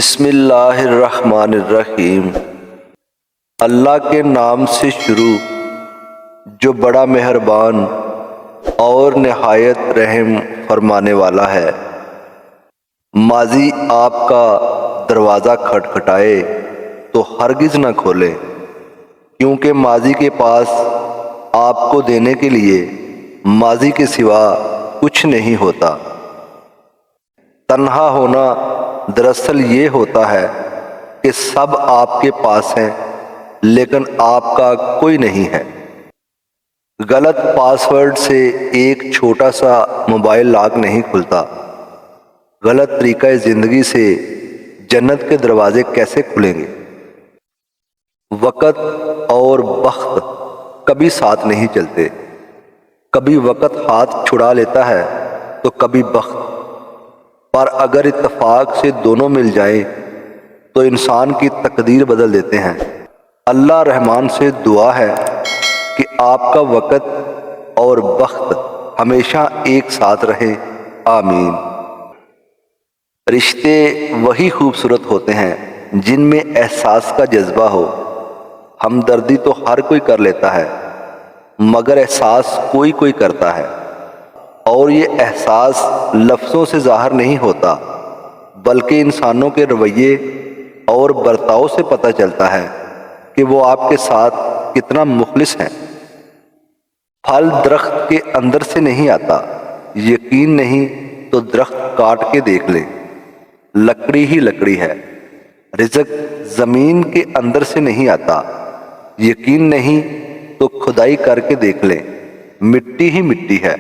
بسم اللہ الرحمن الرحیم۔ اللہ کے نام سے شروع جو بڑا مہربان اور نہایت رحم فرمانے والا ہے۔ ماضی آپ کا دروازہ کھٹکھٹائے تو ہرگز نہ کھولیں، کیونکہ ماضی کے پاس آپ کو دینے کے لیے ماضی کے سوا کچھ نہیں ہوتا۔ تنہا ہونا دراصل یہ ہوتا ہے کہ سب آپ کے پاس ہیں لیکن آپ کا کوئی نہیں ہے۔ غلط پاس ورڈ سے ایک چھوٹا سا موبائل لاک نہیں کھلتا۔ غلط طریقہ زندگی سے جنت کے دروازے کیسے کھلیں گے؟ وقت اور بخت کبھی ساتھ نہیں چلتے، کبھی وقت ہاتھ چھڑا لیتا ہے تو کبھی بخت، پر اگر اتفاق سے دونوں مل جائیں تو انسان کی تقدیر بدل دیتے ہیں۔ اللہ رحمان سے دعا ہے کہ آپ کا وقت اور بخت ہمیشہ ایک ساتھ رہے، آمین۔ رشتے وہی خوبصورت ہوتے ہیں جن میں احساس کا جذبہ ہو۔ ہمدردی تو ہر کوئی کر لیتا ہے، مگر احساس کوئی کوئی کرتا ہے، اور یہ احساس لفظوں سے ظاہر نہیں ہوتا بلکہ انسانوں کے رویے اور برتاؤ سے پتہ چلتا ہے کہ وہ آپ کے ساتھ کتنا مخلص ہیں۔ پھل درخت کے اندر سے نہیں آتا، یقین نہیں تو درخت کاٹ کے دیکھ لیں، لکڑی ہی لکڑی ہے۔ رزق زمین کے اندر سے نہیں آتا، یقین نہیں تو کھدائی کر کے دیکھ لیں، مٹی ہی مٹی ہے۔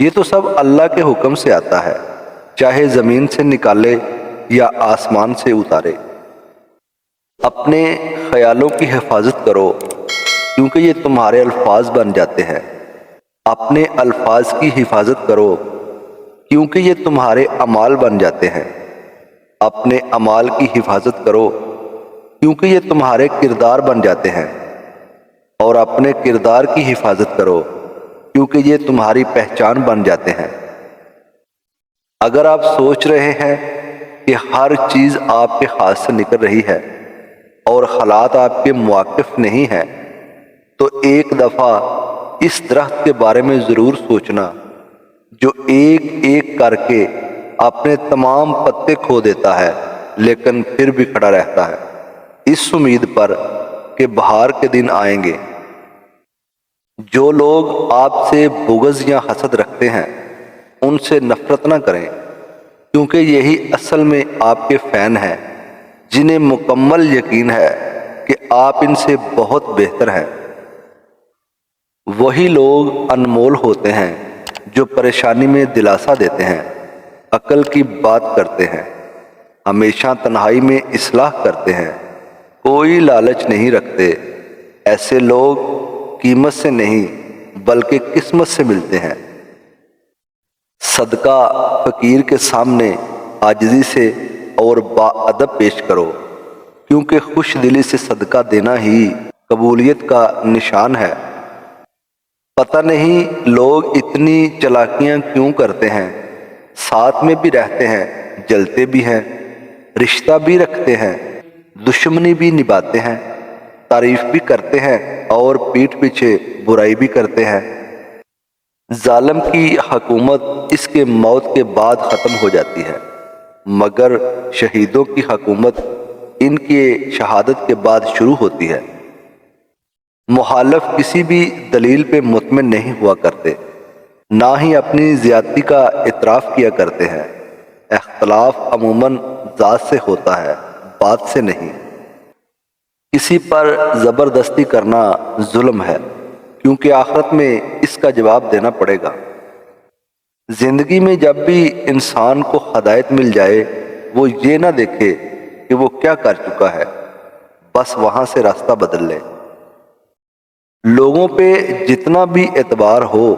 یہ تو سب اللہ کے حکم سے آتا ہے، چاہے زمین سے نکالے یا آسمان سے اتارے۔ اپنے خیالوں کی حفاظت کرو کیونکہ یہ تمہارے الفاظ بن جاتے ہیں۔ اپنے الفاظ کی حفاظت کرو کیونکہ یہ تمہارے اعمال بن جاتے ہیں۔ اپنے اعمال کی حفاظت کرو کیونکہ یہ تمہارے کردار بن جاتے ہیں، اور اپنے کردار کی حفاظت کرو کیونکہ یہ تمہاری پہچان بن جاتے ہیں۔ اگر آپ سوچ رہے ہیں کہ ہر چیز آپ کے ہاتھ سے نکل رہی ہے اور حالات آپ کے مواقف نہیں ہیں، تو ایک دفعہ اس درخت کے بارے میں ضرور سوچنا جو ایک ایک کر کے اپنے تمام پتے کھو دیتا ہے لیکن پھر بھی کھڑا رہتا ہے، اس امید پر کہ بہار کے دن آئیں گے۔ جو لوگ آپ سے بغض یا حسد رکھتے ہیں ان سے نفرت نہ کریں، کیونکہ یہی اصل میں آپ کے فین ہیں جنہیں مکمل یقین ہے کہ آپ ان سے بہت بہتر ہیں۔ وہی لوگ انمول ہوتے ہیں جو پریشانی میں دلاسا دیتے ہیں، عقل کی بات کرتے ہیں، ہمیشہ تنہائی میں اصلاح کرتے ہیں، کوئی لالچ نہیں رکھتے۔ ایسے لوگ قیمت سے نہیں بلکہ قسمت سے ملتے ہیں۔ صدقہ فقیر کے سامنے عاجزی سے اور باادب پیش کرو، کیونکہ خوش دلی سے صدقہ دینا ہی قبولیت کا نشان ہے۔ پتہ نہیں لوگ اتنی چالاکیاں کیوں کرتے ہیں، ساتھ میں بھی رہتے ہیں، جلتے بھی ہیں، رشتہ بھی رکھتے ہیں، دشمنی بھی نبھاتے ہیں، تعریف بھی کرتے ہیں اور پیٹھ پیچھے برائی بھی کرتے ہیں۔ ظالم کی حکومت اس کے موت کے بعد ختم ہو جاتی ہے، مگر شہیدوں کی حکومت ان کے شہادت کے بعد شروع ہوتی ہے۔ مخالف کسی بھی دلیل پہ مطمئن نہیں ہوا کرتے، نہ ہی اپنی زیادتی کا اعتراف کیا کرتے ہیں۔ اختلاف عموماً ذات سے ہوتا ہے، بات سے نہیں۔ کسی پر زبردستی کرنا ظلم ہے، کیونکہ آخرت میں اس کا جواب دینا پڑے گا۔ زندگی میں جب بھی انسان کو ہدایت مل جائے وہ یہ نہ دیکھے کہ وہ کیا کر چکا ہے، بس وہاں سے راستہ بدل لے۔ لوگوں پہ جتنا بھی اعتبار ہو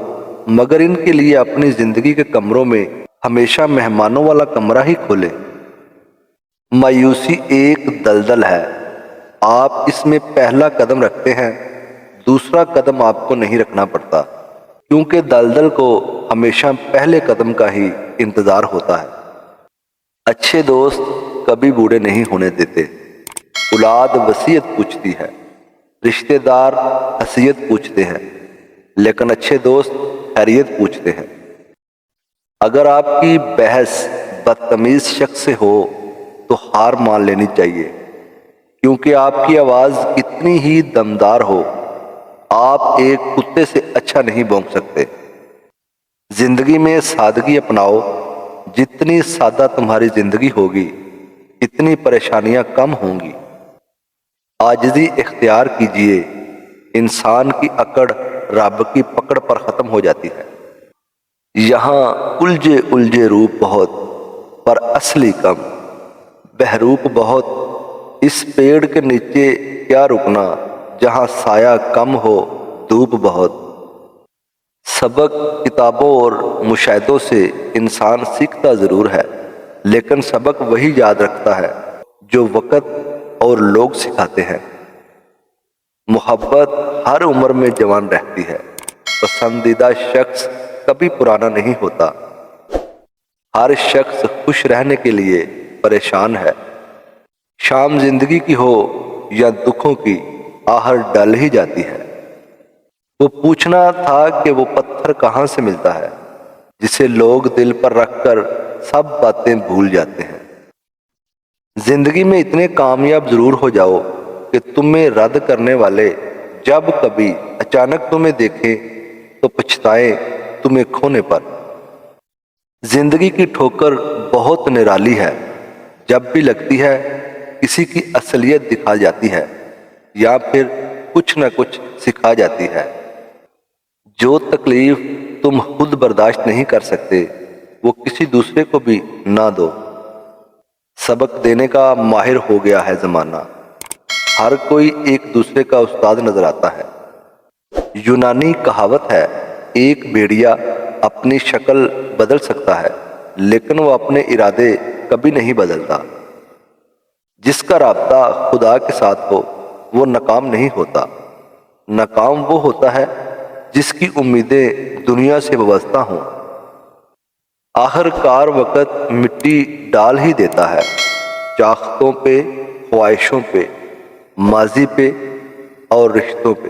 مگر ان کے لیے اپنی زندگی کے کمروں میں ہمیشہ مہمانوں والا کمرہ ہی کھولے۔ مایوسی ایک دلدل ہے، آپ اس میں پہلا قدم رکھتے ہیں، دوسرا قدم آپ کو نہیں رکھنا پڑتا، کیونکہ دلدل کو ہمیشہ پہلے قدم کا ہی انتظار ہوتا ہے۔ اچھے دوست کبھی بوڑھے نہیں ہونے دیتے۔ اولاد وصیت پوچھتی ہے، رشتہ دار حیثیت پوچھتے ہیں، لیکن اچھے دوست خیریت پوچھتے ہیں۔ اگر آپ کی بحث بدتمیز شخص سے ہو تو ہار مان لینی چاہیے، کیونکہ آپ کی آواز کتنی ہی دمدار ہو، آپ ایک کتے سے اچھا نہیں بونک سکتے۔ زندگی میں سادگی اپناؤ، جتنی سادہ تمہاری زندگی ہوگی اتنی پریشانیاں کم ہوں گی۔ عاجزی اختیار کیجیے، انسان کی اکڑ رب کی پکڑ پر ختم ہو جاتی ہے۔ یہاں الجھے الجھے روپ بہت پر اصلی کم، بہروپ بہت اس پیڑ کے نیچے کیا رکنا، جہاں سایہ کم ہو دھوپ بہت۔ سبق کتابوں اور مشاہدوں سے انسان سیکھتا ضرور ہے، لیکن سبق وہی یاد رکھتا ہے جو وقت اور لوگ سکھاتے ہیں۔ محبت ہر عمر میں جوان رہتی ہے، پسندیدہ شخص کبھی پرانا نہیں ہوتا۔ ہر شخص خوش رہنے کے لیے پریشان ہے، شام زندگی کی ہو یا دکھوں کی، آہر ڈل ہی جاتی ہے۔ وہ پوچھنا تھا کہ وہ پتھر کہاں سے ملتا ہے جسے لوگ دل پر رکھ کر سب باتیں بھول جاتے ہیں۔ زندگی میں اتنے کامیاب ضرور ہو جاؤ کہ تمہیں رد کرنے والے جب کبھی اچانک تمہیں دیکھیں تو پچھتائیں تمہیں کھونے پر۔ زندگی کی ٹھوکر بہت نرالی ہے، جب بھی لگتی ہے کسی کی اصلیت دکھا جاتی ہے یا پھر کچھ نہ کچھ سکھا جاتی ہے۔ جو تکلیف تم خود برداشت نہیں کر سکتے وہ کسی دوسرے کو بھی نہ دو۔ سبق دینے کا ماہر ہو گیا ہے زمانہ، ہر کوئی ایک دوسرے کا استاد نظر آتا ہے۔ یونانی کہاوت ہے، ایک بھیڑیا اپنی شکل بدل سکتا ہے لیکن وہ اپنے ارادے کبھی نہیں بدلتا۔ جس کا رابطہ خدا کے ساتھ ہو وہ ناکام نہیں ہوتا، ناکام وہ ہوتا ہے جس کی امیدیں دنیا سے وابستہ ہوں۔ آخر کار وقت مٹی ڈال ہی دیتا ہے، چاختوں پہ، خواہشوں پہ، ماضی پہ اور رشتوں پہ۔